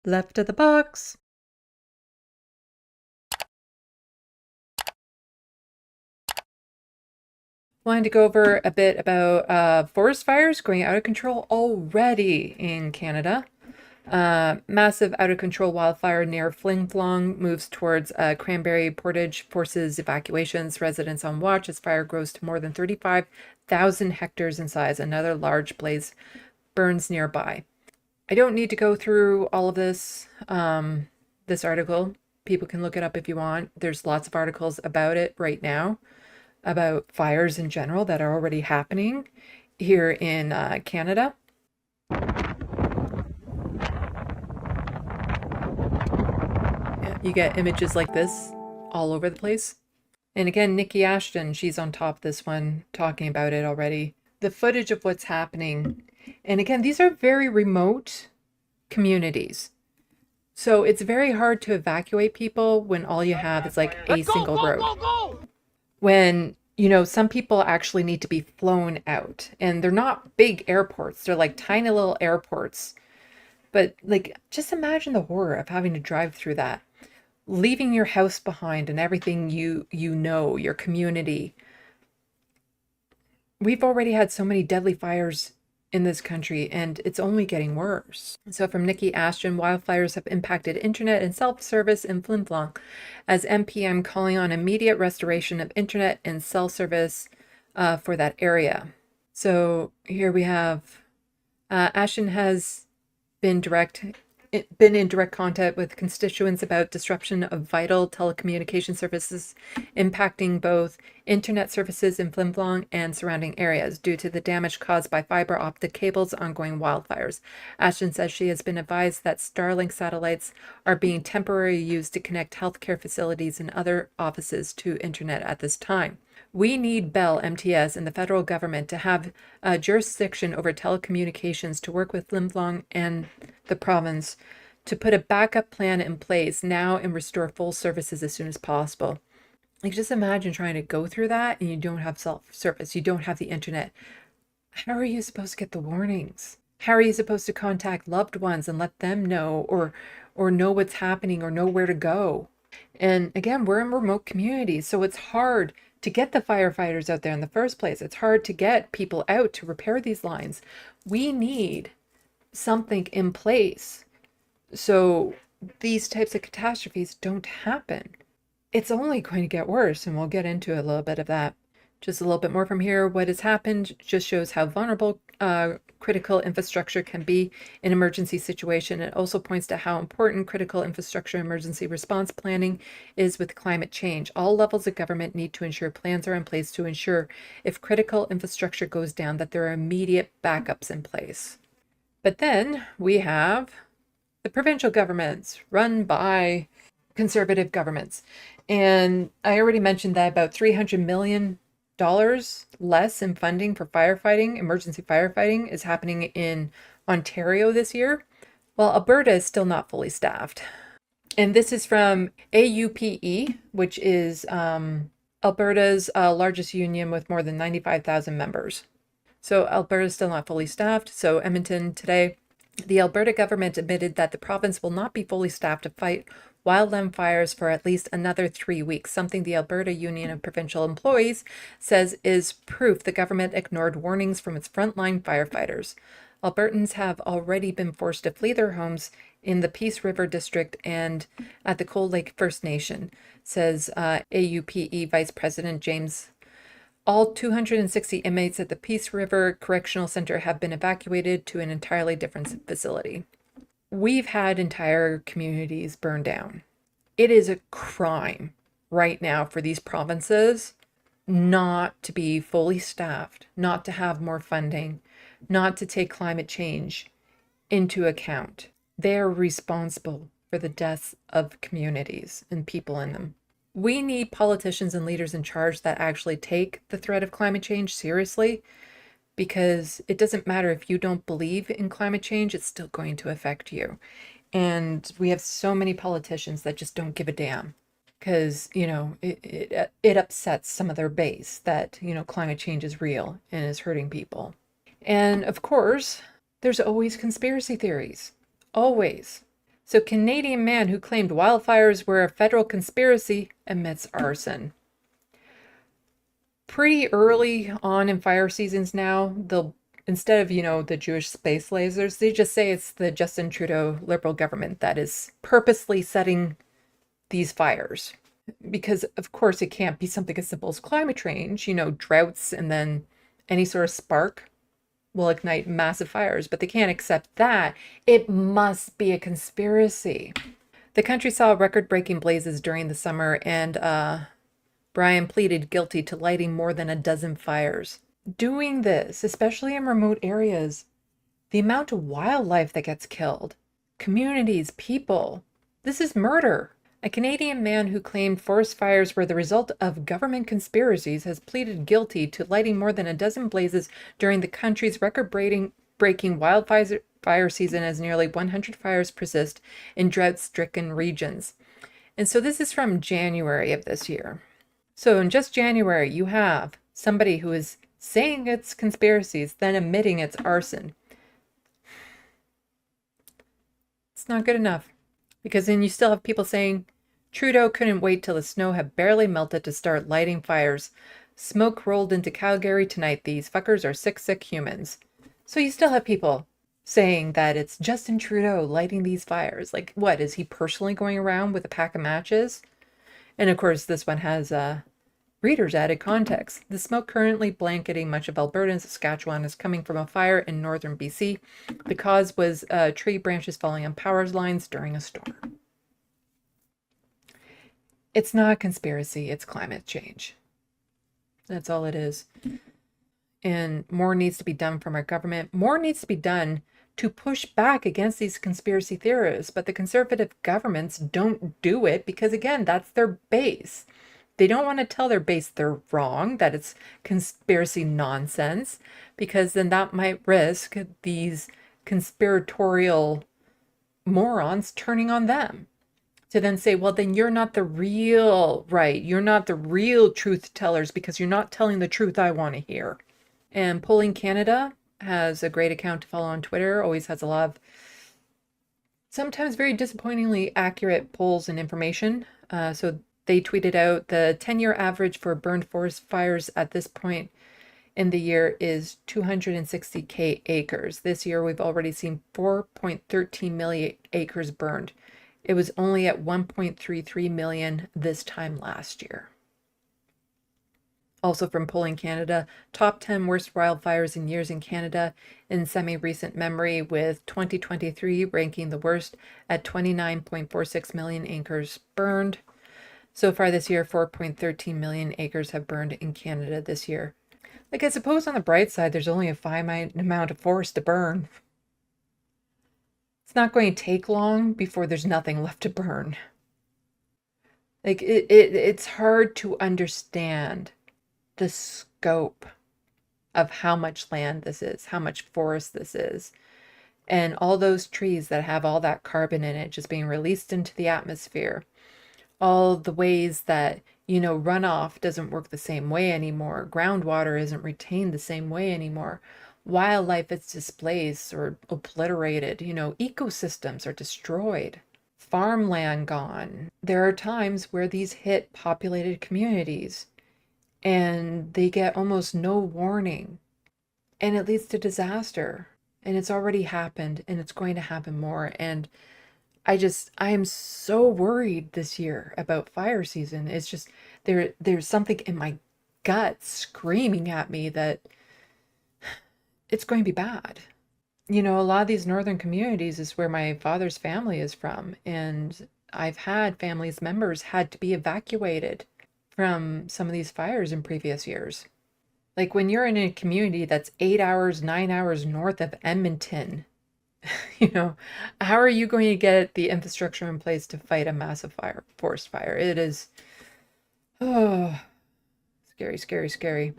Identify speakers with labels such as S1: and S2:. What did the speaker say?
S1: Left of the box. Wanted to go over a bit about forest fires going out of control already in Canada. Massive out of control wildfire near Flin Flon moves towards Cranberry Portage, forces evacuations, residents on watch as fire grows to more than 35,000 hectares in size. Another large blaze burns nearby. I don't need to go through all of this article. People can look it up if you want. There's lots of articles about it right now, about fires in general that are already happening here in Canada. You get images like this all over the place. And again, Nikki Ashton, she's on top of this one talking about it already. The footage of what's happening. And again, these are very remote communities. So it's very hard to evacuate people when all you have is like a single road. When, some people actually need to be flown out, and they're not big airports. They're like tiny little airports. But like, just imagine the horror of having to drive through that, leaving your house behind and everything your community. We've already had so many deadly fires in this country, and it's only getting worse. So from Nikki Ashton, wildfires have impacted internet and cell service in Flin Flon, as MPM calling on immediate restoration of internet and cell service for that area. So here we have Ashton has been in direct contact with constituents about disruption of vital telecommunication services impacting both internet services in Flin Flon and surrounding areas due to the damage caused by fiber optic cables ongoing wildfires. Ashton says she has been advised that Starlink satellites are being temporarily used to connect healthcare facilities and other offices to internet at this time. We need Bell, MTS, and the federal government to have jurisdiction over telecommunications to work with Flin Flon and the province to put a backup plan in place now and restore full services as soon as possible. Like, just imagine trying to go through that and you don't have cell service, you don't have the internet. How are you supposed to get the warnings? How are you supposed to contact loved ones and let them know or know what's happening or know where to go? And again, we're in remote communities, so it's hard to get the firefighters out there in the first place. It's hard to get people out to repair these lines. We need something in place so these types of catastrophes don't happen. It's only going to get worse, and we'll get into a little bit of that. Just a little bit more from here. What has happened just shows how vulnerable critical infrastructure can be in emergency situation. It also points to how important critical infrastructure emergency response planning is with climate change. All levels of government need to ensure plans are in place to ensure if critical infrastructure goes down that there are immediate backups in place. But then we have the provincial governments run by conservative governments. And I already mentioned that about $300 million less in funding for firefighting, emergency firefighting, is happening in Ontario this year, while Alberta is still not fully staffed. And this is from AUPE, which is Alberta's largest union with more than 95,000 members. So Alberta is still not fully staffed. So Edmonton today, the Alberta government admitted that the province will not be fully staffed to fight wildland fires for at least another 3 weeks, something the Alberta Union of Provincial Employees says is proof the government ignored warnings from its frontline firefighters. Albertans have already been forced to flee their homes in the Peace River District and at the Cold Lake First Nation, says AUPE Vice President James. All 260 inmates at the Peace River Correctional Center have been evacuated to an entirely different facility. We've had entire communities burned down. It is a crime right now for these provinces not to be fully staffed, not to have more funding, not to take climate change into account. They are responsible for the deaths of communities and people in them. We need politicians and leaders in charge that actually take the threat of climate change seriously, because it doesn't matter if you don't believe in climate change, it's still going to affect you. And we have so many politicians that just don't give a damn because, it upsets some of their base that, climate change is real and is hurting people. And of course, there's always conspiracy theories. Always. So, Canadian man who claimed wildfires were a federal conspiracy admits arson. Pretty early on in fire seasons now, they'll, instead of, the Jewish space lasers, they just say it's the Justin Trudeau Liberal government that is purposely setting these fires. Because, of course, it can't be something as simple as climate change, droughts, and then any sort of spark will ignite massive fires, but they can't accept that. It must be a conspiracy. The country saw record-breaking blazes during the summer, and Brian pleaded guilty to lighting more than a dozen fires. Doing this, especially in remote areas, the amount of wildlife that gets killed, communities, people, this is murder. A Canadian man who claimed forest fires were the result of government conspiracies has pleaded guilty to lighting more than a dozen blazes during the country's record-breaking wildfire season as nearly 100 fires persist in drought-stricken regions. And so this is from January of this year. So in just January, you have somebody who is saying it's conspiracies, then admitting it's arson. It's not good enough. Because then you still have people saying, Trudeau couldn't wait till the snow had barely melted to start lighting fires. Smoke rolled into Calgary tonight. These fuckers are sick, sick humans. So you still have people saying that it's Justin Trudeau lighting these fires. Like, what? Is he personally going around with a pack of matches? And of course, this one has readers added context. The smoke currently blanketing much of Alberta and Saskatchewan is coming from a fire in northern BC. The cause was tree branches falling on power lines during a storm. It's not a conspiracy, it's climate change. That's all it is. And more needs to be done from our government. More needs to be done to push back against these conspiracy theorists. But the conservative governments don't do it because, again, that's their base. They don't want to tell their base they're wrong, that it's conspiracy nonsense, because then that might risk these conspiratorial morons turning on them to then say, well, then you're not the real right. You're not the real truth tellers because you're not telling the truth I want to hear. And Polling Canada has a great account to follow on Twitter, always has a lot of sometimes very disappointingly accurate polls and information. So they tweeted out the 10-year average for burned forest fires at this point in the year is 260K acres. This year, we've already seen 4.13 million acres burned. It was only at 1.33 million this time last year. Also from Polling Canada, top 10 worst wildfires in years in Canada in semi-recent memory, with 2023 ranking the worst at 29.46 million acres burned. So far this year, 4.13 million acres have burned in Canada this year. Like, I suppose on the bright side, there's only a finite amount of forest to burn. It's not going to take long before there's nothing left to burn. Like, it's hard to understand the scope of how much land this is, how much forest this is, and all those trees that have all that carbon in it just being released into the atmosphere. All the ways that, runoff doesn't work the same way anymore. Groundwater isn't retained the same way anymore. Wildlife is displaced or obliterated. Ecosystems are destroyed. Farmland gone. There are times where these hit populated communities and they get almost no warning. And it leads to disaster. And it's already happened and it's going to happen more. And I am so worried this year about fire season. It's just there's something in my gut screaming at me that it's going to be bad. A lot of these northern communities is where my father's family is from, and I've had family's members had to be evacuated from some of these fires in previous years. Like, when you're in a community that's 8 hours, 9 hours north of Edmonton, how are you going to get the infrastructure in place to fight a massive forest fire? It is, scary, scary, scary.